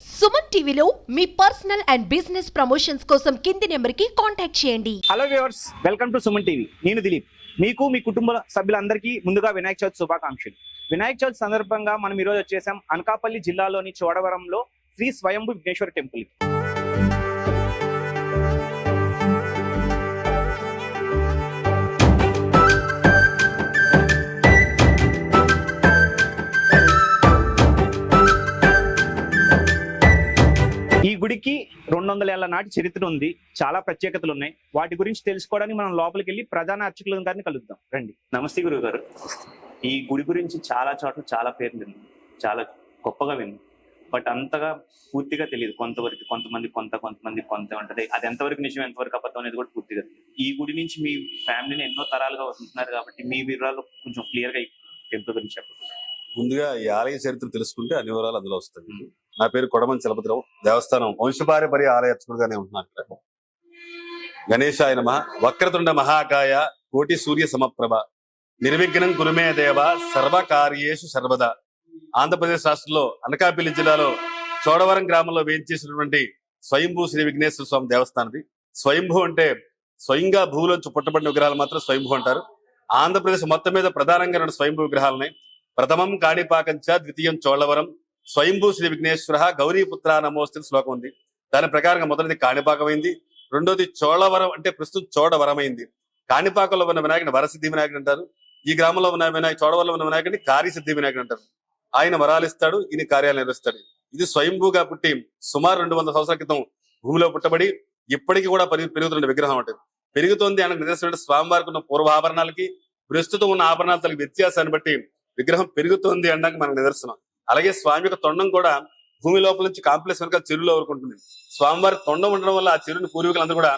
సుమన్ టీవీలో మీ personal and business promotions కోసం కింది నెంబర్కి కాంటాక్ట్ చేయండి. Hello viewers, welcome to Suman TV. నేను దిలీప్. మీకు మీ కుటుంబ సభ్యులందరికీ ముందుగా వినాయక చవితి శుభాకాంక్షలు. వినాయక చవితి సందర్భంగా మనం ఈరోజు వచ్చేసాం అనకాపల్లి జిల్లాలోని చోడవరంలో శ్రీ స్వయంభూ విఘ్నేశ్వర టెంపుల్. ఈ గుడికి 200 ఏళ్ల నాటి చరిత్ర ఉంది. చాలా ప్రత్యేకతలు ఉన్నాయి. వాటి గురించి తెలుసుకోవడానికి మనం లోపలికి వెళ్ళి ప్రధాన అర్చకుల గారిని కలుద్దాం. రండి. నమస్తే గురువు గారు. ఈ గుడి గురించి చాలా చోట్ల చాలా పేర్లు విన్నాం, చాలా గొప్పగా విన్నాం. బట్ అంతగా పూర్తిగా తెలియదు. కొంతమంది కొంత ఉంటది. అది ఎంతవరకు నిజం, ఎంతవరకు అబద్ధం అనేది కూడా పూర్తిగా తెలియదు. ఈ గుడి నుంచి మీ ఫ్యామిలీని ఎన్నో తరాలుగా ఉంటున్నారు కాబట్టి మీ వివరాలు కొంచెం క్లియర్ గా టెంపుల్ గురించి చెప్పండి. ముందుగా ఈ ఆలయ చరిత్ర తెలుసుకుంటే అన్ని వివరాలు అందులో వస్తాయి. నా పేరు కొడమని చలపతిరావు. దేవస్థానం వంశపారంపర్య ఆలయ అర్చకుడుగానే ఉంటున్నాను ఇక్కడ. గణేశాయ నమః. వక్రతుండ మహాకాయ కోటి సూర్య సమప్రభ నిర్విఘ్నం కురుమే దేవ సర్వకార్యేషు సర్వదా. ఆంధ్రప్రదేశ్ రాష్ట్రంలో అనకాపల్లి జిల్లాలో చోడవరం గ్రామంలో వేయించేసినటువంటి స్వయంభూ శ్రీ విఘ్నేశ్వర స్వామి దేవస్థానది. స్వయంభూ అంటే స్వయంగా భూలోంచి పుట్టబడిన విగ్రహాలు మాత్రం స్వయంభూ అంటారు. ఆంధ్రప్రదేశ్ మొత్తం మీద ప్రధానంగా 2 స్వయంభూ విగ్రహాలున్నాయి. ప్రథమం కాణిపాకంచ, ద్వితీయం చోళవరం, స్వయంభూ శ్రీ విఘ్నేశ్వర గౌరీపుత్ర నమోస్తు శ్లోకం ఉంది. దాని ప్రకారంగా మొదటిది కాణిపాకమైంది, రెండోది చోళవరం అంటే ప్రస్తుతం చోడవరమైంది. కాణిపాకంలో ఉన్న వినాయకుని వరసిద్ధి వినాయకుడు అంటారు. ఈ గ్రామంలో ఉన్న చోడవరంలో ఉన్న వినాయకుడిని కార్యసిద్ధి వినాయకుడు అంటారు. ఆయన వరాలిస్తాడు, ఈయన కార్యాలు నిర్వహిస్తాడు. ఇది స్వయంభూగా పుట్టి సుమారు 200 సంవత్సరాల క్రితం భూమిలో పుట్టబడి ఇప్పటికీ కూడా పెరుగుతున్న విగ్రహం ఉంటుంది. పెరుగుతోంది అని నిదర్శనం స్వామివారికి ఉన్న పూర్వాభరణాలకి ప్రస్తుతం ఉన్న ఆభరణాలకి వ్యత్యాసాన్ని బట్టి విగ్రహం పెరుగుతోంది అనడానికి మనకు నిదర్శనం. అలాగే స్వామి యొక్క తొండం కూడా భూమి లోపల నుంచి కాంప్లెక్స్ వెనకాల చెరువులో ఊరుకుంటుంది. స్వామివారి తొండం ఉండడం వల్ల ఆ చెరువుని పూర్వీకులందరూ కూడా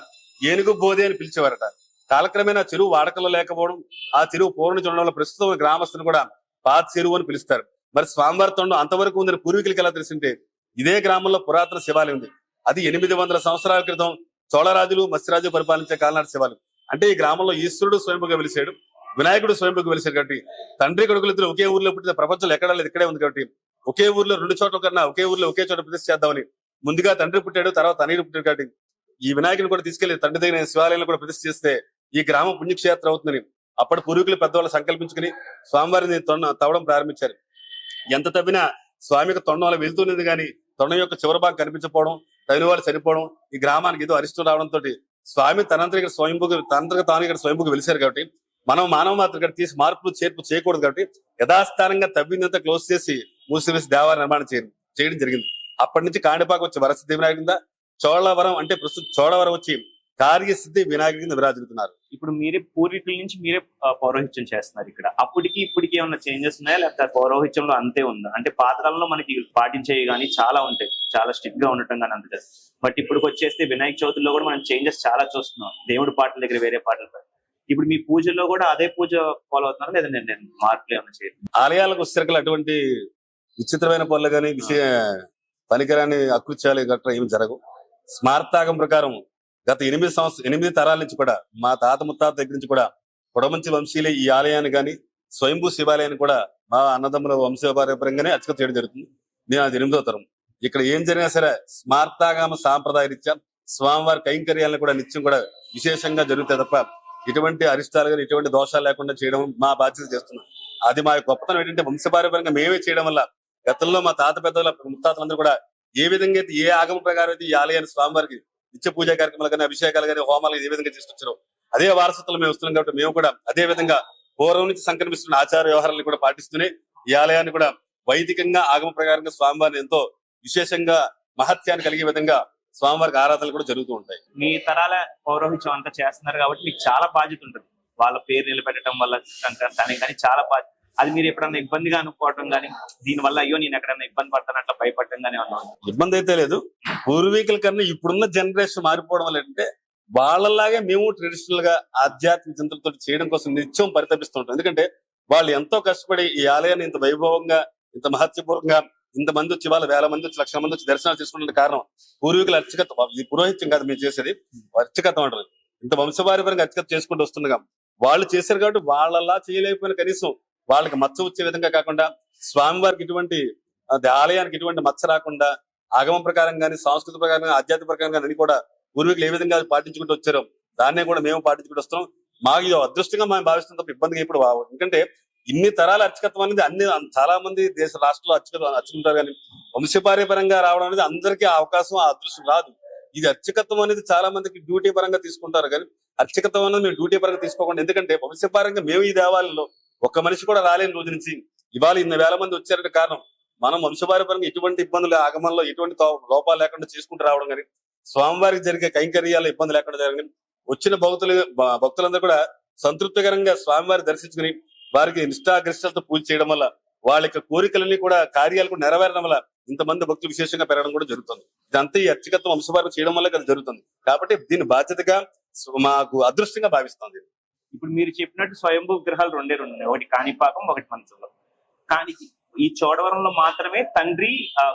ఏనుగు బోధి అని పిలిచేవారట. కాలక్రమేణా చెరువు వాడకల్లో లేకపోవడం, ఆ చెరువు పూర్ణ చూడడం వల్ల ప్రస్తుతం గ్రామస్తులు కూడా పాత చెరువు అని పిలుస్తారు. మరి స్వామివారి తొండం అంతవరకు ఉందని పూర్వీకులకి ఎలా తెలిసింటే, ఇదే గ్రామంలో పురాతన శివాలయం ఉంది. అది 800 సంవత్సరాల క్రితం చోళరాజులు మత్స్యరాజు పరిపాలించే కాలనాటి శివాలయం. అంటే ఈ గ్రామంలో ఈశ్వరుడు స్వయంభూగా వెలిసాడు, వినాయకుడు స్వయంభూగా వెలిసాడు. కాబట్టి తండ్రి కొడుకులు ఇద్దరు ఒకే ఊర్లో పుట్టిన ప్రపంచంలో ఎక్కడా లేదు, ఇక్కడే ఉంది. కాబట్టి ఒకే ఊర్లో 2 చోట్ల కన్నా ఒకే ఊర్లో ఒకే చోట ప్రతిష్ఠ చేద్దామని ముందుగా తండ్రి పుట్టాడు, తర్వాత తనయుడు పుట్టాడు. కాబట్టి ఈ వినాయకుని కూడా తీసుకెళ్లి తండ్రి దగ్గర శివాలయంలో కూడా ప్రతిష్ఠ చేస్తే ఈ గ్రామం పుణ్యక్షేత్రం అవుతుందని అప్పటి పూర్వీకులు పెద్దవాళ్ళు సంకల్పించుకుని స్వామివారిని తవ్వడం ప్రారంభించారు. ఎంత తవ్వినా స్వామి యొక్క తొండం వల్ల వెళ్తున్నది కానీ తొండం యొక్క చివరి భాగం కనిపించకపోవడం, తగిన వాళ్ళు చనిపోవడం, ఈ గ్రామానికి ఏదో అరిష్టం రావడంతో స్వామి తనంతరం ఇక్కడ తాను ఇక్కడ స్వయంభూగా వెలిశారు. కాబట్టి మనం మానవ మాత్రం ఇక్కడ తీసి మార్పులు చేర్పు చేయకూడదు. కాబట్టి యథాస్థానంగా తవ్వినంత క్లోజ్ చేసి మూసివేసి దేవాలయ నిర్మాణం చేయడం జరిగింది. అప్పటి నుంచి కాణిపాక వచ్చి వరసిద్ధి వినాయకుడి కింద, చోళవరం అంటే ప్రస్తుతం చోడవరం వచ్చి కార్యసిద్ధి వినాయకుడి కింద విరాజిల్లుతున్నారు. ఇప్పుడు మీరే పూర్వీకుల నుంచి మీరే పౌరోహిత్యం చేస్తున్నారు ఇక్కడ. అప్పటికి ఇప్పటికి ఏమన్నా చేంజెస్ ఉన్నాయా, లేకపోతే పౌరోహిత్యంలో అంతే ఉందా? అంటే పాతకాలంలో మనకి పాటించేవి కానీ చాలా ఉంటాయి, చాలా స్ట్రిక్ట్ గా ఉండటం కానీ అంత. బట్ ఇప్పుడు వచ్చేస్తే వినాయక చవితిలో కూడా మనం చేంజెస్ చాలా చూస్తున్నాం. దేవుడి పాటల దగ్గర వేరే పాటలు. ఇప్పుడు మీ పూజల్లో కూడా అదే పూజ ఫాలో అవుతున్నారు లేదా నేను మార్పులు ఏమైనా చేయాలి? ఆలయాలకు వచ్చేసరికి అటువంటి విచిత్రమైన పనులు కానీ పనికిరాని అకృత్యాలు గట్రా ఏమి జరగవు. స్మార్తాగం ప్రకారం గత 8 తరాల నుంచి కూడా మా తాత ముత్తాత దగ్గర నుంచి కూడా కొడమంచి వంశీలే ఈ ఆలయాన్ని కానీ స్వయంభూ శివాలయాన్ని కూడా మా అన్నదమ్ముల వంశపారంపర్యంగానే అర్చక చేయడం జరుగుతుంది. నేను అది 8వ తరం. ఇక్కడ ఏం జరిగినా సరే స్మార్తాగామ సాంప్రదాయ రీత్యా స్వామివారి కైంకర్యాలను కూడా నిత్యం కూడా విశేషంగా జరుగుతాయి తప్ప ఇటువంటి అరిష్టాలు కానీ ఇటువంటి దోషాలు లేకుండా చేయడం మా బాధ్యత చేస్తున్నాం. అది మా గొప్పతనం ఏంటంటే వంశపారంపర్యంగా మేమే చేయడం వల్ల గతంలో మా తాత పెద్దల ముత్తాతలందరూ కూడా ఏ విధంగా అయితే ఏ ఆగమ ప్రకారం అయితే ఈ ఆలయాన్ని స్వామివారికి నిత్య పూజా కార్యక్రమాలు కానీ అభిషేకాలు కానీ హోమాలు ఏ విధంగా తీసుకొచ్చారో అదే వారసత్వం మేము వస్తున్నాం. కాబట్టి మేము కూడా అదే విధంగా పూర్వం నుంచి సంక్రమిస్తున్న ఆచార వ్యవహారాలను కూడా పాటిస్తూనే ఈ ఆలయాన్ని కూడా వైదికంగా ఆగమ ప్రకారంగా స్వామివారిని ఎంతో విశేషంగా మహత్యాన్ని కలిగే విధంగా స్వామివారికి ఆరాధనలు కూడా జరుగుతూ ఉంటాయి. మీ తరాల పౌరోహిత్యం అంతా చేస్తున్నారు కాబట్టి మీకు చాలా బాధ్యత ఉంటుంది. వాళ్ళ పేరు నిలబెట్టడం వల్ల కానీ చాలా బాధ్యత. అది మీరు ఎప్పుడన్నా ఇబ్బందిగా అనుకోవడం కానీ దీనివల్ల అయ్యో నేను ఎక్కడన్నా ఇబ్బంది పడతాను అట్లా భయపడటం కానీ అన్నాను? ఇబ్బంది అయితే లేదు. పూర్వీకుల కన్నా ఇప్పుడున్న జనరేషన్ మారిపోవడం వల్ల ఏంటంటే వాళ్ళలాగే మేము ట్రెడిషనల్ గా ఆధ్యాత్మిక చింతనతో చేయడం కోసం నిత్యం పరితపిస్తుంటాం. ఎందుకంటే వాళ్ళు ఎంతో కష్టపడి ఈ ఆలయాన్ని ఇంత వైభవంగా ఇంత మహత్యపూర్వకంగా ఇంతమంది వచ్చి వాళ్ళ 1000 మంది వచ్చి 1,00,000 మంది వచ్చి దర్శనాలు చేసుకున్న కారణం పూర్వీకుల అర్చకత్వం. ఇది పురోహిత్యం కాదు మేము చేసేది, అర్చకత్వం అంటారు. ఇంత వంశపారంపర్యంగా అర్చకత్వం చేసుకుంటూ వస్తుండగా వాళ్ళు చేశారు కాబట్టి వాళ్ళలా చేయలేకపోయినా కనీసం వాళ్ళకి మచ్చ వచ్చే విధంగా కాకుండా స్వామివారికి ఇటువంటి ఆలయానికి ఇటువంటి మచ్చ రాకుండా ఆగమం ప్రకారం కానీ సంస్కృతి ప్రకారం కానీ ఆధ్యాత్మిక ప్రకారం కానీ అన్ని కూడా పూర్వీకులు ఏ విధంగా పాటించుకుంటూ వచ్చారో దాన్నే కూడా మేము పాటించుకుంటూ వస్తున్నాం. మాకు ఇది అదృష్టంగా మేము భావిస్తాం తప్ప ఇబ్బందిగా ఇప్పుడు ఎందుకంటే ఇన్ని తరాల అర్చకత్వం అనేది అన్ని చాలా మంది దేశ రాష్ట్రంలో అర్చకుంటారు కానీ వంశపార్యపరంగా రావడం అనేది అందరికీ ఆ అవకాశం ఆ అదృష్టం రాదు. ఇది అర్చకత్వం అనేది చాలా మందికి డ్యూటీ పరంగా తీసుకుంటారు కానీ అర్చకత్వం అనేది మేము డ్యూటీ పరంగా తీసుకోకుండా, ఎందుకంటే వంశపారంగా మేము ఈ దేవాలయంలో ఒక్క మనిషి కూడా రాలేని రోజు నుంచి ఇవాళ ఇన్ని వేల మంది వచ్చారంటే కారణం మనం వంశపార్యపరంగా ఎటువంటి ఇబ్బందులు ఆగమంలో ఎటువంటి లోపాలు లేకుండా చేసుకుంటూ రావడం కానీ స్వామివారికి జరిగే కైంకర్యాలు ఇబ్బంది లేకుండా జరగని వచ్చిన భక్తులందరూ కూడా సంతృప్తికరంగా స్వామివారి దర్శించుకుని వారికి నిష్ఠాగరిష్టలతో పూజ చేయడం వల్ల వాళ్ళ యొక్క కోరికలన్నీ కూడా కార్యాలు కూడా నెరవేరడం వల్ల ఇంతమంది భక్తులు విశేషంగా పెరగడం కూడా జరుగుతుంది. ఇదంతా ఈ అర్చకత్వం వంశపారం చేయడం వల్ల అది జరుగుతుంది. కాబట్టి దీన్ని బాధ్యతగా మాకు అదృష్టంగా భావిస్తుంది. ఇప్పుడు మీరు చెప్పినట్టు స్వయంభూ విగ్రహాలు రెండే ఉన్నాయి, ఒకటి కాణిపాకం, ఒకటి మంచంలో. కానీ ఈ చోడవరంలో మాత్రమే తండ్రి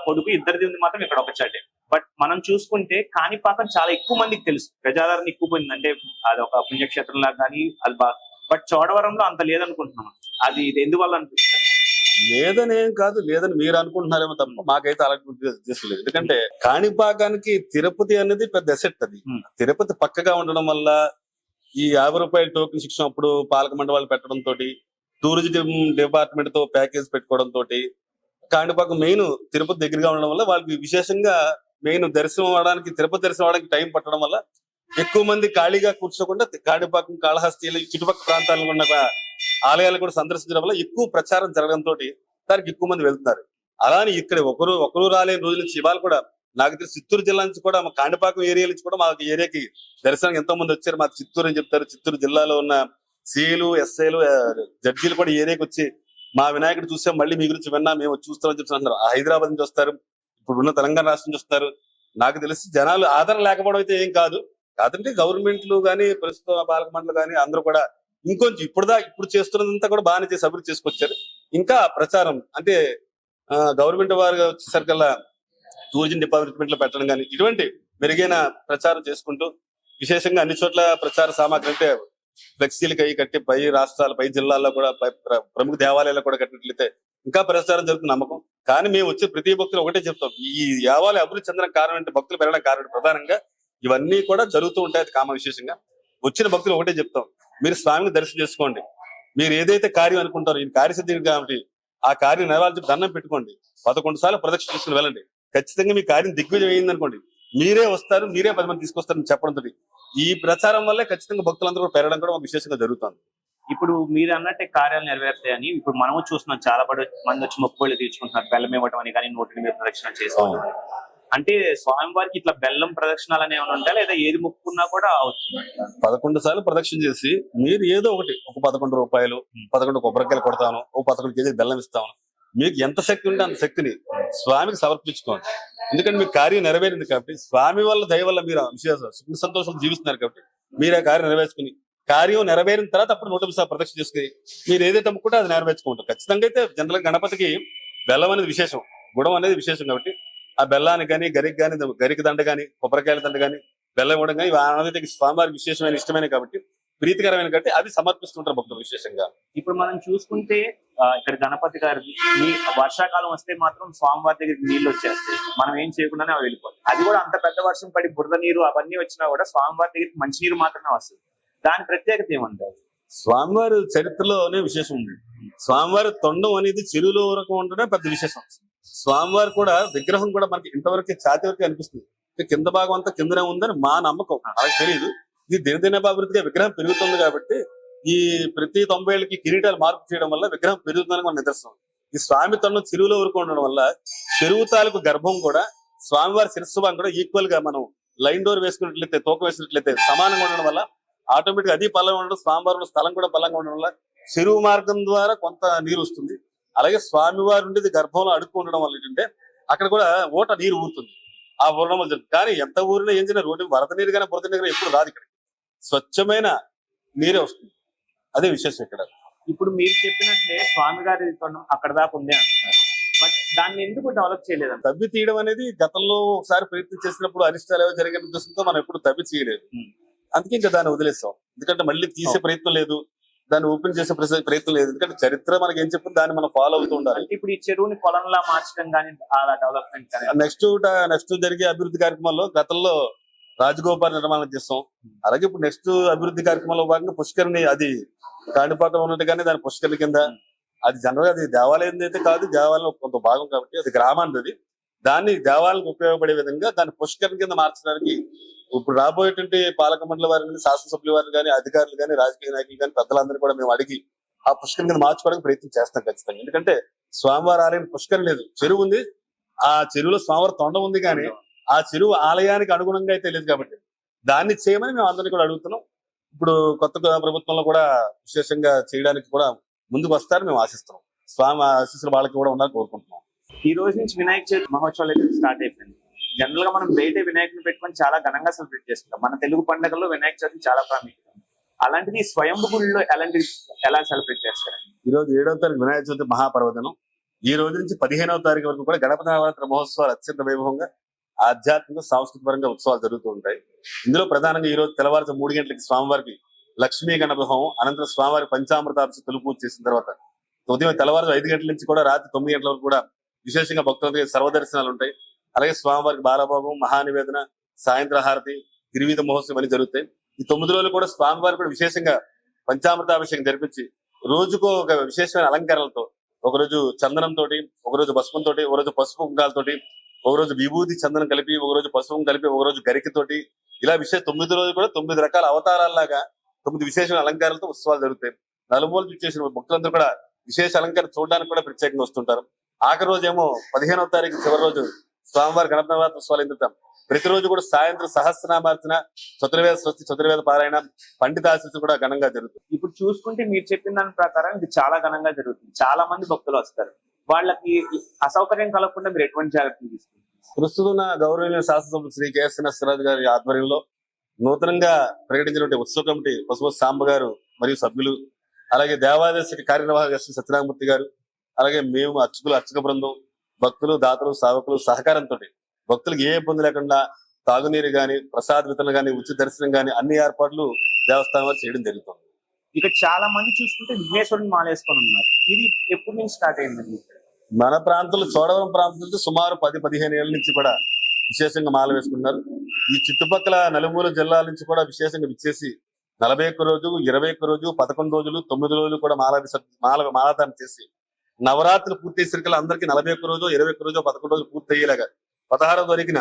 కొడుకు ఇద్దరిది ఉంది, మాత్రం ఇక్కడ ఒక చాటే. బట్ మనం చూసుకుంటే కాణిపాకం చాలా ఎక్కువ మందికి తెలుసు, ప్రజాదరణ ఎక్కువ పోయింది, అంటే అది ఒక పుణ్యక్షేత్రం లాగా కానీ అది బాగా. బట్ చోడవరంలో అంత లేదనుకుంటున్నాం. అది ఎందువల్ల అనిపిస్తుంది? లేదనేం కాదు, లేదని మీరు అనుకుంటున్నారేమో తప్ప మాకైతే అలాంటి ఉద్దేశం లేదు. ఎందుకంటే కాణిపాకానికి తిరుపతి అనేది పెద్ద అసెట్. అది తిరుపతి పక్కగా ఉండడం వల్ల ఈ 50 రూపాయల టోకెన్ శిక్షణ అప్పుడు పాలక మండపాలు పెట్టడం తోటి టూరిజం డిపార్ట్మెంట్ తో ప్యాకేజ్ పెట్టుకోవడం తోటి కాణిపాకం మెయిన్ తిరుపతి దగ్గరగా ఉండడం వల్ల వాళ్ళకి విశేషంగా మెయిన్ దర్శనం అవడానికి తిరుపతి దర్శనం అవడానికి టైం పట్టడం వల్ల ఎక్కువ మంది ఖాళీగా కూర్చోకుండా కాణిపాకం, కాళహస్తి చుట్టుపక్కల ప్రాంతాల్లో ఉన్న ఆలయాలు కూడా సందర్శించడం వల్ల ఎక్కువ ప్రచారం జరగడంతో దానికి ఎక్కువ మంది వెళ్తున్నారు. అలానే ఇక్కడ ఒకరు రాలేని రోజుల నుంచి ఇవాళ కూడా నాకు తెలిసి చిత్తూరు జిల్లా నుంచి కూడా మా కాణిపాకం ఏరియా నుంచి కూడా మా ఏరియాకి దర్శనానికి ఎంతో మంది వచ్చారు. మా చిత్తూరు అని చెప్తారు. చిత్తూరు జిల్లాలో ఉన్న సిఐలు, ఎస్ఐలు, జడ్జీలు కూడా ఏరియాకి వచ్చి మా వినాయకుడు చూసాం, మళ్ళీ మీ గురించి విన్నా, మేము చూస్తామని చెప్పి అంటున్నారు. హైదరాబాద్ నుంచి వస్తారు, ఇప్పుడు ఉన్న తెలంగాణ రాష్ట్రం నుంచి వస్తారు. నాకు తెలిసి జనాలు ఆదరణ లేకపోవడం అయితే ఏం కాదు. కాదంటే గవర్నమెంట్లు కానీ ప్రస్తుత పాలక మండలి కానీ అందరూ కూడా ఇంకొంచెం ఇప్పుడు చేస్తున్నదంతా కూడా బాగానే చేసి అభివృద్ధి చేసుకొచ్చారు. ఇంకా ప్రచారం అంటే గవర్నమెంట్ వారు వచ్చేసరికల్లా టూరిజం డిపార్ట్మెంట్ లో పెట్టడం కానీ ఇటువంటి మెరుగైన ప్రచారం చేసుకుంటూ విశేషంగా అన్ని చోట్ల ప్రచార సామాగ్రి అంటే ఫ్లెక్సీలు కట్టి పై రాష్ట్రాల పై జిల్లాల్లో కూడా ప్రముఖ దేవాలయాల్లో కూడా కట్టినట్లయితే ఇంకా ప్రచారం జరుగుతుంది నమ్మకం. కానీ మేము వచ్చే ప్రతి భక్తులు ఒకటే చెప్తాం, ఈ దేవాలయం అభివృద్ధి చెందడం కారణం అంటే భక్తులు పెరగడం కారణం ప్రధానంగా ఇవన్నీ కూడా జరుగుతూ ఉంటాయి. అది కామ విశేషంగా వచ్చిన భక్తులు ఒకటే చెప్తాం, మీరు స్వామిని దర్శనం చేసుకోండి. మీరు ఏదైతే కార్యం అనుకుంటారో ఈ కార్యసిద్ధి కాబట్టి ఆ కార్యం నెరవేర్చి దండం పెట్టుకోండి. 11 సార్లు ప్రదక్షిణ చేసుకుని వెళ్ళండి. ఖచ్చితంగా మీ కార్యం దిగ్విజయం అయింది అనుకోండి, మీరే వస్తారు, మీరే 10 మంది తీసుకొస్తారని చెప్పడంతో ఈ ప్రచారం వల్లే ఖచ్చితంగా భక్తులందరూ కూడా పెరగడం కూడా విశేషంగా జరుగుతుంది. ఇప్పుడు మీరు అన్నట్టే కార్యాలు నెరవేరుతాయని ఇప్పుడు మనము చూస్తున్నాం. చాలా మంది వచ్చి మొక్కుబళ్ళు తీర్చుకుంటున్నారు, బెల్లం ఇవ్వడం అని కానీ, నోటిని మీద ప్రదక్షిణ చేసుకోవడం. అంటే స్వామివారికి ఇట్లా బెల్లం ప్రదక్షిణాలు అని ఏమైనా ఉంటాయి, లేదా ఏది మొక్కున్నా కూడా అవుతుంది? 11 సార్లు ప్రదక్షిణ చేసి మీరు ఏదో ఒకటి, ఒక 11 రూపాయలు, 11 కొబ్బరికాయలు కొడతాను, ఒక 11 కేజీలు బెల్లం ఇస్తాను, మీకు ఎంత శక్తి ఉంటే అంత శక్తిని స్వామికి సమర్పించుకోండి. ఎందుకంటే మీకు కార్యం నెరవేరింది కాబట్టి, స్వామి వల్ల దయ వల్ల మీరు సుఖ సంతోషాలు జీవిస్తున్నారు కాబట్టి మీరు ఆ కార్యం నెరవేర్చుకుని, కార్యం నెరవేరిన తర్వాత అప్పుడు 108 సార్లు ప్రదక్షిణ చేసుకుని మీరు ఏదైతే అమ్ముకుంటే అది నెరవేర్చుకుంటారు. ఖచ్చితంగా అయితే జనరల్ గణపతికి బెల్లం అనేది విశేషం, గుడం అనేది విశేషం కాబట్టి ఆ బెల్లానికి కానీ గరికి దండ కానీ కొబ్బరికాయల దండ కానీ బెల్లం ఇవ్వడం కానీ ఆనందకి స్వామివారికి విశేషమైన ఇష్టమైన కాబట్టి ప్రీతికరమైన కాబట్టి అది సమర్పిస్తుంటారు భక్తులు విశేషంగా. ఇప్పుడు మనం చూసుకుంటే ఇక్కడ గణపతి గారికి వర్షాకాలం వస్తే మాత్రం స్వామివారి దగ్గరికి నీళ్లు వచ్చేస్తాయి, మనం ఏం చేయకుండానే అవి వెళ్ళిపోతాయి. అది కూడా అంత పెద్ద వర్షం పడి బురద నీరు అవన్నీ వచ్చినా కూడా స్వామివారి దగ్గరికి మంచి నీరు మాత్రమే వస్తుంది. దాని ప్రత్యేకత ఏమంటారు? స్వామివారి చరిత్రలోనే విశేషం ఉంది. స్వామివారి తొండం అనేది చెరువులో వరకు ఉండడం పెద్ద విశేషం. స్వామివారి కూడా విగ్రహం కూడా మనకి ఇంతవరకు ఛాతి వరకు అనిపిస్తుంది, కింద భాగం అంతా కిందనే ఉందని మా నమ్మకం. నాకు తెలియదు, ఇది దినదినాభివృద్ధిగా విగ్రహం పెరుగుతుంది కాబట్టి ఈ ప్రతి 90 ఏళ్ళకి కిరీటాలు మార్పు చేయడం వల్ల విగ్రహం పెరుగుతుందని మన నిదర్శనం. ఈ స్వామి తొండం చెరువులో వరకు ఉండడం వల్ల చెరువు తాలూకు గర్భం కూడా స్వామివారి శిరస్సు భాగం కూడా ఈక్వల్ గా మనం లైన్ డోర్ వేసుకున్నట్లయితే, తూకం వేసినట్లయితే సమానంగా ఉండడం వల్ల ఆటోమేటిక్ అది పల్లంగా ఉండడం, స్వామివారి స్థలం కూడా పల్లంగా ఉండడం వల్ల చెరువు మార్గం ద్వారా కొంత నీరు వస్తుంది. అలాగే స్వామివారి ఉండేది గర్భంలో అడుక్కు ఉండడం వల్ల ఏంటంటే అక్కడ కూడా ఓట నీరు ఊరుతుంది. ఆ ఊరడం వల్ల కానీ ఎంత ఊరినా ఏం చేసినా రోడ్డు వరద నీరు కానీ బురద నీరు ఎప్పుడు రాదు, ఇక్కడ స్వచ్ఛమైన నీరే వస్తుంది. అదే విశేషం ఇక్కడ. ఇప్పుడు మీరు చెప్పినట్లే స్వామి గారి తొండం అక్కడ దాకా ఉంది అంటున్నారు, బట్ దాన్ని ఎందుకు డెవలప్ చేయలేదు? తవ్వి తీయడం అనేది గతంలో ఒకసారి ప్రయత్నం చేసినప్పుడు అరిష్టాలు ఏవో జరిగిన ఉద్దేశంతో మనం ఎప్పుడు తవ్వి చేయలేదు. అందుకే ఇంకా దాన్ని వదిలేస్తాం. ఎందుకంటే మళ్ళీ తీసే ప్రయత్నం లేదు, దాన్ని ఓపెన్ చేసే ప్రయత్నం లేదు. ఎందుకంటే చరిత్ర మనకి ఏం చెప్పింది దాన్ని మనం ఫాలో అవుతూ ఉండాలి. అంటే ఇప్పుడు ఈ చెరువుని పొలంలా మార్చడం కానీ అలా డెవలప్మెంట్ కానీ నెక్స్ట్ జరిగే అభివృద్ధి కార్యక్రమాల్లో గతంలో రాజగోపాల్ నిర్మాణం చేస్తాం. అలాగే ఇప్పుడు నెక్స్ట్ అభివృద్ధి కార్యక్రమంలో భాగంగా పుష్కరిణి, అది కాణిపాకం ఉన్నట్టుగానే దాని పుష్కరిణి కింద, అది జనరల్ గా అది దేవాలయం అయితే కాదు, దేవాలయం కొంత భాగం కాబట్టి అది గ్రామాన్ని, అది దాన్ని దేవాలయానికి ఉపయోగపడే విధంగా దాన్ని పుష్కరిణి కింద మార్చడానికి ఇప్పుడు రాబోయేటువంటి పాలక మండలి వారిని, శాసనసభ్యుల వారిని కానీ, అధికారులు కానీ, రాజకీయ నాయకులు కానీ, పెద్దలందరూ కూడా మేము అడిగి ఆ పుష్కరిణి కింద మార్చుకోవడానికి ప్రయత్నం చేస్తాం ఖచ్చితంగా. ఎందుకంటే స్వామివారి ఆలయం పుష్కరిణి లేదు, చెరువు ఉంది. ఆ చెరువులో స్వామివారి తొండం ఉంది, కానీ ఆ చెరువు ఆలయానికి అనుగుణంగా అయితే లేదు. కాబట్టి దాన్ని చేయమని మేము అందరినీ కూడా అడుగుతున్నాం. ఇప్పుడు కొత్త ప్రభుత్వంలో కూడా విశేషంగా చేయడానికి కూడా ముందుకు వస్తారని మేము ఆశిస్తున్నాం. స్వామి ఆశీస్సులు వాళ్ళకి కూడా ఉండాలని కోరుకుంటున్నాం. ఈ రోజు నుంచి వినాయక చవితి మహోత్సవాలు అయితే స్టార్ట్ అయిపోయింది. జనరల్ గా మనం బయట వినాయకుని పెట్టుకొని చాలా ఘనంగా సెలబ్రేట్ చేసుకుంటాం. మన తెలుగు పండుగల్లో వినాయక చవితి చాలా ప్రాముఖ్యత. అలాంటిది స్వయంభూ గుడిలో ఎలా సెలబ్రేట్ చేస్తారు? ఈ రోజు 7వ తారీఖు వినాయక చవితి మహాపర్వదినం. ఈ రోజు నుంచి 15వ తారీఖు వరకు కూడా గణపతి నవరాత్రి మహోత్సవాలు అత్యంత వైభవంగా ఆధ్యాత్మిక సాంస్కృతిక పరంగా ఉత్సవాలు జరుగుతూ ఉంటాయి. ఇందులో ప్రధానంగా ఈ రోజు తెల్లవారుజాము 3 గంటలకి స్వామివారికి లక్ష్మీ గణపతి హోమం, అనంతరం స్వామివారి పంచామృతాభిషేకం తొలి పూజ చేసిన తర్వాత ఉదయం తెల్లవారు 5 గంటల నుంచి కూడా రాత్రి 9 గంటల వరకు కూడా విశేషంగా భక్తులకి సర్వదర్శనాలు ఉంటాయి. అలాగే స్వామివారికి బాలభోగం, మహానివేదన, సాయంత్ర హారతి, గిరివీధ మహోత్సవం అని జరుగుతాయి. ఈ 9 రోజులు కూడా స్వామివారికి కూడా విశేషంగా పంచామృతాభిషేకం జరిపించి రోజుకో ఒక విశేషమైన అలంకరణలతో, ఒకరోజు చందనంతో, ఒకరోజు భస్మంతో, ఒకరోజు పసుపు కుంకాలతోటి, ఒకరోజు విభూతి చందనం కలిపి, ఒకరోజు పసుపు కలిపి, ఒకరోజు గరికతోటి, ఇలా 9 రోజులు కూడా 9 రకాల అవతారాల్లాగా 9 విశేషమైన అలంకారాలతో ఉత్సవాలు జరుగుతాయి. నలుమూలలు చేసిన భక్తులందరూ కూడా విశేష అలంకారం చూడడానికి కూడా ప్రత్యేకంగా వస్తుంటారు. ఆఖరి రోజు ఏమో 15వ తారీఖు చివరి రోజు స్వామివారి గణపతి నవరాత్రి ఉత్సవాలు ఎందుతాం. ప్రతిరోజు కూడా సాయంత్రం సహస్రనామార్చన, చతుర్వేద స్వస్తి, చతుర్వేద పారాయణ, పండితాశీస్సు కూడా ఘనంగా జరుగుతుంది. ఇప్పుడు చూసుకుంటే మీరు చెప్పిన దాని ప్రకారం ఇది చాలా ఘనంగా జరుగుతుంది. చాలా మంది భక్తులు వస్తారు. వాళ్ళకి అసౌకర్యం కలగకుండా మీరు ఎటువంటి జాగ్రత్తలు తీసుకుంటారు? ప్రస్తుతం గౌరవనీయ శాసనసభ్యులు శ్రీ కేఎస్ నరసరాజు గారి ఆధ్వర్యంలో నూతనంగా ప్రకటించినటువంటి ఉత్సవ కమిటీ పశుపతి సాంబ గారు మరియు సభ్యులు, అలాగే దేవాదాయ శాఖ కార్యనిర్వాహక ఎస్ సత్యనారాయణమూర్తి గారు, అలాగే మేము అర్చక బృందం, భక్తులు, దాతలు, సేవకులు సహకారంతో భక్తులకు ఏ ఇబ్బంది లేకుండా తాగునీరు గాని, ప్రసాద వితరణ గాని, ఉచిత దర్శనం గాని అన్ని ఏర్పాట్లు దేవస్థానం వారు చేయడం జరుగుతుంది. ఇక చాలా మంది చూసుకుంటే విఘ్నేశ్వరుని మాలేసుకొని ఉన్నారు. ఇది ఎప్పటి నుంచి స్టార్ట్ అయిందండి? మన ప్రాంతంలో చోడవరం ప్రాంతం నుంచి సుమారు 10-15 ఏళ్ల నుంచి కూడా విశేషంగా మాల వేసుకున్నారు. ఈ చుట్టుపక్కల నలుమూల జిల్లాల నుంచి కూడా విశేషంగా విచ్చేసి 41 రోజు, 21 రోజు, 11 రోజులు, 9 రోజులు కూడా మాలాధారణ చేసి నవరాత్రులు పూర్తి సరికల్ అందరికీ 41 రోజు, 21 రోజు, 11 రోజు పూర్తి అయ్యేలాగా 16వ తారీఖున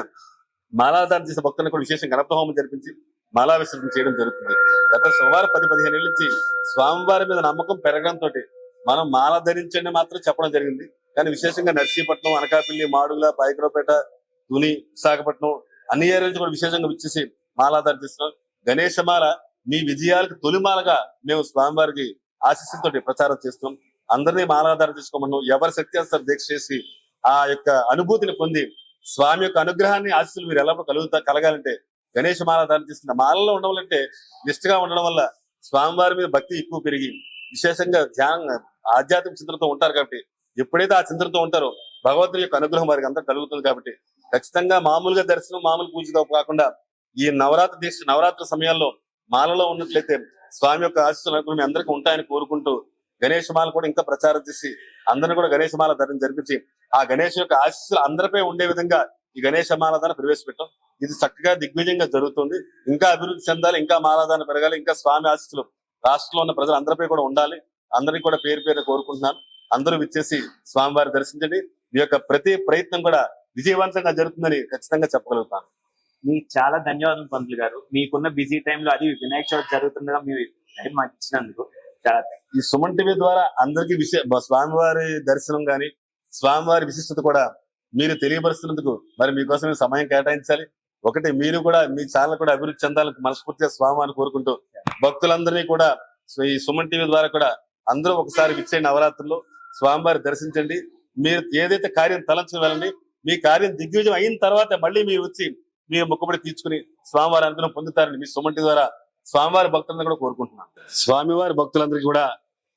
మాలాధారణ చేసే భక్తులను కూడా విశేషంగా గణపతి హోమం జరిపించి మాలా విసర్జన చేయడం జరుగుతుంది. గత సుమారు 10-15 ఏళ్ల నుంచి స్వామివారి మీద నమ్మకం పెరగడంతో మనం మాల ధరించండి మాత్రం చెప్పడం జరిగింది. కానీ విశేషంగా నర్సీపట్నం, అనకాపల్లి, మాడుగుల, పాయకరావుపేట, తుని, విశాఖపట్నం అన్ని ఏరియాల కూడా విశేషంగా విచ్చేసి మాలాధారణ చేస్తున్నాం. గణేశమాల మీ విజయాలకు తొలిమాలగా మేము స్వామివారికి ఆశీస్సులతో ప్రచారం చేస్తున్నాం. అందరినీ మాలాధారణ చేసుకోమన్నాం. ఎవరి శక్తి అంతా దీక్ష చేసి ఆ యొక్క అనుభూతిని పొంది స్వామి యొక్క అనుగ్రహాన్ని, ఆశీస్సులు మీరు ఎలా కలగాలంటే గణేశ మాలాధారణ తీసుకున్న మాలలో ఉండవాలంటే నిష్ఠగా ఉండడం వల్ల స్వామివారి మీద భక్తి ఎక్కువ పెరిగి విశేషంగా ఆధ్యాత్మిక చింతనతో ఉంటారు. కాబట్టి ఎప్పుడైతే ఆ చింతనతో ఉంటారో భగవంతుడి యొక్క అనుగ్రహం వారికి అంతా కలుగుతుంది. కాబట్టి ఖచ్చితంగా మామూలుగా దర్శనం, మామూలు పూజతో కాకుండా ఈ నవరాత్రి సమయాల్లో మాలలో ఉన్నట్లయితే స్వామి యొక్క ఆశీస్సులు అనుగ్రహం అందరికీ ఉంటాయని కోరుకుంటూ గణేశమాల కూడా ఇంకా ప్రచారం చేసి అందరిని కూడా గణేశమాల ధరణ జరిపించి ఆ గణేష్ యొక్క ఆశీస్సులు అందరిపై ఉండే విధంగా ఈ గణేశమాలధారణ ప్రవేశపెట్టాం. ఇది చక్కగా దిగ్విజయంగా జరుగుతుంది. ఇంకా అభివృద్ధి చెందాలి, ఇంకా మాలాధారణ పెరగాలి, ఇంకా స్వామి ఆశీస్సులు రాష్ట్రంలో ఉన్న ప్రజలు అందరిపై కూడా ఉండాలి. అందరికీ కూడా పేరు పేరు కోరుకుంటున్నాను. అందరూ విచ్చేసి స్వామివారి దర్శించండి. మీ యొక్క ప్రతి ప్రయత్నం కూడా విజయవంతంగా జరుగుతుందని ఖచ్చితంగా చెప్పగలుగుతాను. మీకు చాలా ధన్యవాదాలు పంతులు గారు. మీకున్న బిజీ టైంలో అది వినాయక చవితి జరుగుతుండగా మీరు టైం మాకు ఇచ్చినందుకు చాలా ఈ సుమన్ టీవీ ద్వారా అందరికీ స్వామివారి దర్శనం గాని, స్వామివారి విశిష్టత కూడా మీరు తెలియపరుస్తున్నందుకు మరి మీకోసం సమయం కేటాయించాలి. ఒకటి మీరు కూడా మీ ఛానల్ కూడా అభివృద్ధి చెందాలని మనస్ఫూర్తిగా స్వామివారిని కోరుకుంటూ భక్తులందరినీ కూడా ఈ సుమన్ టీవీ ద్వారా కూడా అందరూ ఒకసారి విచ్చేయండి. నవరాత్రుల్లో స్వామివారి దర్శించండి. మీరు ఏదైతే కార్యం తలంచుకుని వెళ్ళండి. మీ కార్యం దిగ్విజయం అయిన తర్వాత మళ్ళీ మీరు వచ్చి మీ మొక్కుబడి తీర్చుకుని స్వామివారి అనుగ్రహం పొందుతారని మీ సుమన్ టీవీ ద్వారా స్వామివారి భక్తులందరూ కూడా కోరుకుంటున్నాను. స్వామివారి భక్తులందరికీ కూడా,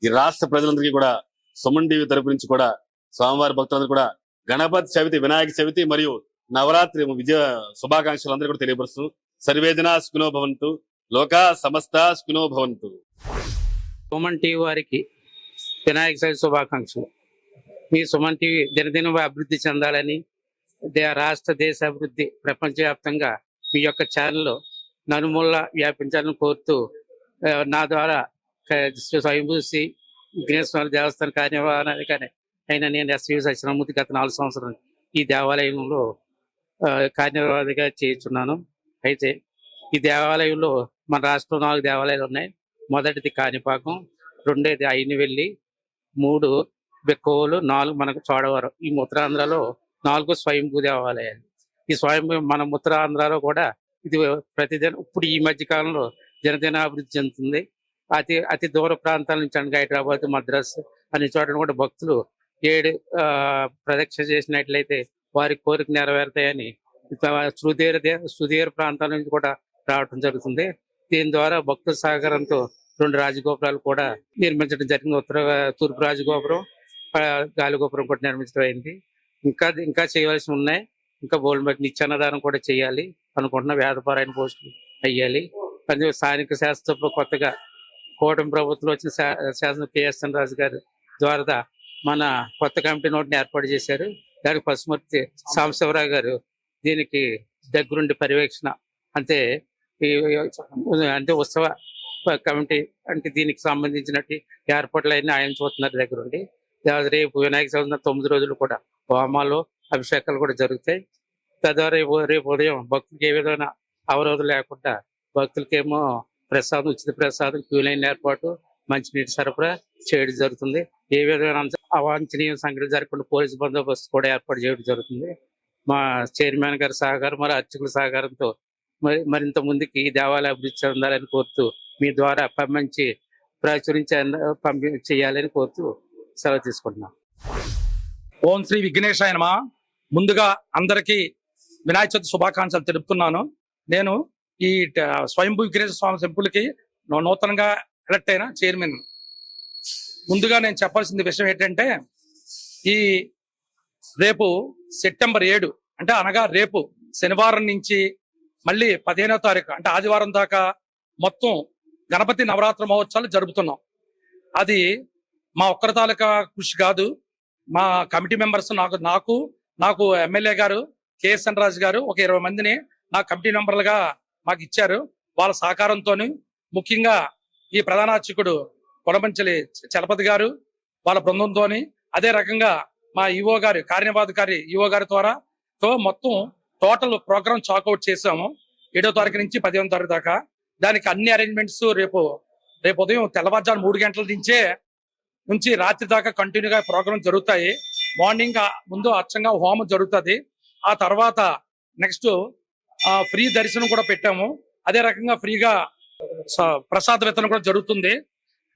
ఈ రాష్ట్ర ప్రజలందరికీ కూడా సుమన్ టీవీ తరపు నుంచి కూడా స్వామివారి భక్తులందరూ కూడా గణపతి చవితి, వినాయక చవితి మరియు నవరాత్రి విజయ శుభాకాంక్షలు అందరూ కూడా తెలియపరుస్తూ సర్వేజన సుఖినో భవంతు, లోకా సమస్త సుఖినో భవంతు. సుమన్ టీవీ వారికి వినాయక చవితి శుభాకాంక్షలు. మీ సుమన్ టీవీ దినదినం అభివృద్ధి చెందాలని, రాష్ట్ర దేశ అభివృద్ధి ప్రపంచవ్యాప్తంగా మీ యొక్క ఛానల్ నలుమూలలా వ్యాపించాలని కోరుతూ నా ద్వారా స్వయంభూ శ్రీ విఘ్నేశ్వర దేవస్థాన కార్యనిర్వహణాధికారి అయిన నేను ఎస్వి సత్యనారాయణమూర్తి గత 4 సంవత్సరాలు ఈ దేవాలయంలో కార్యనిర్వహణగా చేస్తున్నాను. అయితే ఈ దేవాలయంలో మన రాష్ట్రంలో 4 దేవాలయాలు ఉన్నాయి. మొదటిది కాణిపాకం, రెండోది అయినవెల్లి, 3 బెక్కోలు, 4 మనకు చోడవరం. ఈ ఉత్తరాంధ్రలో 4 స్వయంభూ దేవాలయాలు. ఈ స్వయంభూ మన ఉత్తరాంధ్రలో కూడా ఇది ప్రతిదిన ఇప్పుడు ఈ మధ్య కాలంలో దినదిన అభివృద్ధి చెందుతుంది. అతి దూర ప్రాంతాల నుంచి అనగా హైదరాబాద్, మద్రాసు అనే చోట్ల కూడా భక్తులు 7 ప్రదక్షిణ చేసినట్లయితే వారి కోరిక నెరవేరుతాయని సుదీర ప్రాంతాల నుంచి కూడా రావడం జరుగుతుంది. దీని ద్వారా భక్తుల సహకారంతో 2 రాజగోపురాలు కూడా నిర్మించడం జరిగింది. తూర్పు రాజగోపురం, గాలిగోపురం కూడా నిర్మించడం అయింది. ఇంకా చేయవలసి ఉన్నాయి. ఇంకా బోల్డ్ బట్టి నిత్యాన్నదానం కూడా చేయాలి అనుకుంటున్నా. వేదపారాయణ పోస్టులు అయ్యాలి. అందుకే స్థానిక శాస్త్రంలో కొత్తగా కూటమి ప్రభుత్వంలో వచ్చిన శాసన కేఎస్ఎన్ రాజు గారు ద్వారా మన కొత్త కమిటీ నోటిని ఏర్పాటు చేశారు. దానికి పశుమూర్తి సాంబశివరావు గారు దీనికి దగ్గరుండి పర్యవేక్షణ అంటే ఉత్సవ కమిటీ అంటే దీనికి సంబంధించినట్టు ఏర్పాట్లు అయినా ఆయన చూస్తున్నారు దగ్గరుండి. రేపు వినాయక చవితి 9 రోజులు కూడా హోమాలు, అభిషేకాలు కూడా జరుగుతాయి. తద్వారా రేపు ఉదయం భక్తులకి ఏ విధమైన అవరోధం లేకుండా భక్తులకేమో ప్రసాదం, ఉచిత ప్రసాదం, క్యూ లైన్ ఏర్పాటు, మంచినీటి సరఫరా చేయడం జరుగుతుంది. ఏ విధమైన అవాంఛనీయ సంఘటన జరగకుండా పోలీసు బందోబస్తు కూడా ఏర్పాటు చేయడం జరుగుతుంది. మా చైర్మన్ గారి సహకారం, మరి అర్చకుల సహకారంతో మరింత ముందుకి ఈ దేవాలయ అభివృద్ధి చెందాలని కోరుతూ మీ ద్వారా మంచి చేయాలని కోరుతూ సెలవు తీసుకుంటున్నాం. ఓం శ్రీ విఘ్నేశాయ నమః. ముందుగా అందరికీ వినాయక చవితి శుభాకాంక్షలు తెలుపుతున్నాను. నేను ఈ స్వయంభూ విఘ్నేశ్వర స్వామి టెంపుల్కి నూతనంగా ఎలక్ట్ అయిన చైర్మన్. ముందుగా నేను చెప్పాల్సిన విషయం ఏంటంటే, ఈ రేపు సెప్టెంబర్ 7 అంటే అనగా రేపు శనివారం నుంచి మళ్ళీ 15వ తారీఖు అంటే ఆదివారం దాకా మొత్తం గణపతి నవరాత్రి మహోత్సవాలు జరుపుతున్నాం. అది మా ఒక్కరి తాలూకా కృషి కాదు. మా కమిటీ మెంబర్స్ నాకు ఎమ్మెల్యే గారు కేఎస్ఎన్ రాజు గారు ఒక 20 మందిని నా కమిటీ మెంబర్లుగా మాకు ఇచ్చారు. వాళ్ళ సహకారంతో ముఖ్యంగా ఈ ప్రధాన అర్చకుడు కొడమంచెలి చలపతి గారు వాళ్ళ బృందంతో, అదే రకంగా మా ఈఓ గారు కార్యనిర్వాహకారి ఈఓ గారి ద్వారా మొత్తం టోటల్ ప్రోగ్రామ్ చాకౌట్ చేసాము. 7వ తారీఖు నుంచి 15వ తారీఖు దాకా. దానికి అన్ని అరేంజ్మెంట్స్ రేపు ఉదయం తెల్లవారుజాము 3 గంటల నుంచి రాత్రి దాకా కంటిన్యూగా ప్రోగ్రామ్ జరుగుతాయి. మార్నింగ్ ముందు అచ్చంగా హోమం జరుగుతుంది. ఆ తర్వాత నెక్స్ట్ ఫ్రీ దర్శనం కూడా పెట్టాము. అదే రకంగా ఫ్రీగా ప్రసాద వితరణ కూడా జరుగుతుంది.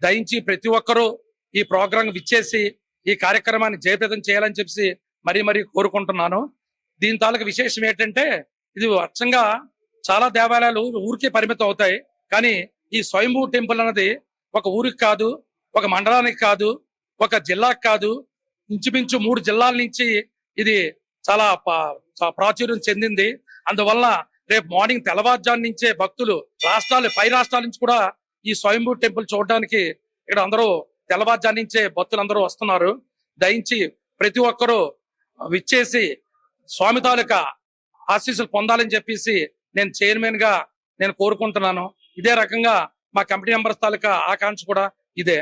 దయించి ప్రతి ఒక్కరూ ఈ ప్రోగ్రాం విచ్చేసి ఈ కార్యక్రమాన్ని జయప్రదం చేయాలని చెప్పి మరీ కోరుకుంటున్నాను. దీని తాలూకు విశేషం ఏంటంటే, ఇది అచ్చంగా చాలా దేవాలయాలు ఊరికే పరిమితం అవుతాయి. కానీ ఈ స్వయంభూ టెంపుల్ అన్నది ఒక ఊరికి కాదు, ఒక మండలానికి కాదు, ఒక జిల్లాకి కాదు, ఇంచుమించు 3 జిల్లాల నుంచి ఇది చాలా ప్రాచుర్యం చెందింది. అందువల్ల రేపు మార్నింగ్ తెల్లవారుజాము నుంచే భక్తులు పై రాష్ట్రాల నుంచి కూడా ఈ స్వయంభూ టెంపుల్ చూడడానికి ఇక్కడ అందరూ తెల్లవారుజాము నుంచే భక్తులు అందరూ వస్తున్నారు. దయించి ప్రతి ఒక్కరూ విచ్చేసి స్వామి తాలూకా ఆశీస్సులు పొందాలని చెప్పేసి నేను చైర్మన్ గా నేను కోరుకుంటున్నాను. ఇదే రకంగా మా కమిటీ మెంబర్స్ తాలూకా ఆకాంక్ష కూడా ఇదే.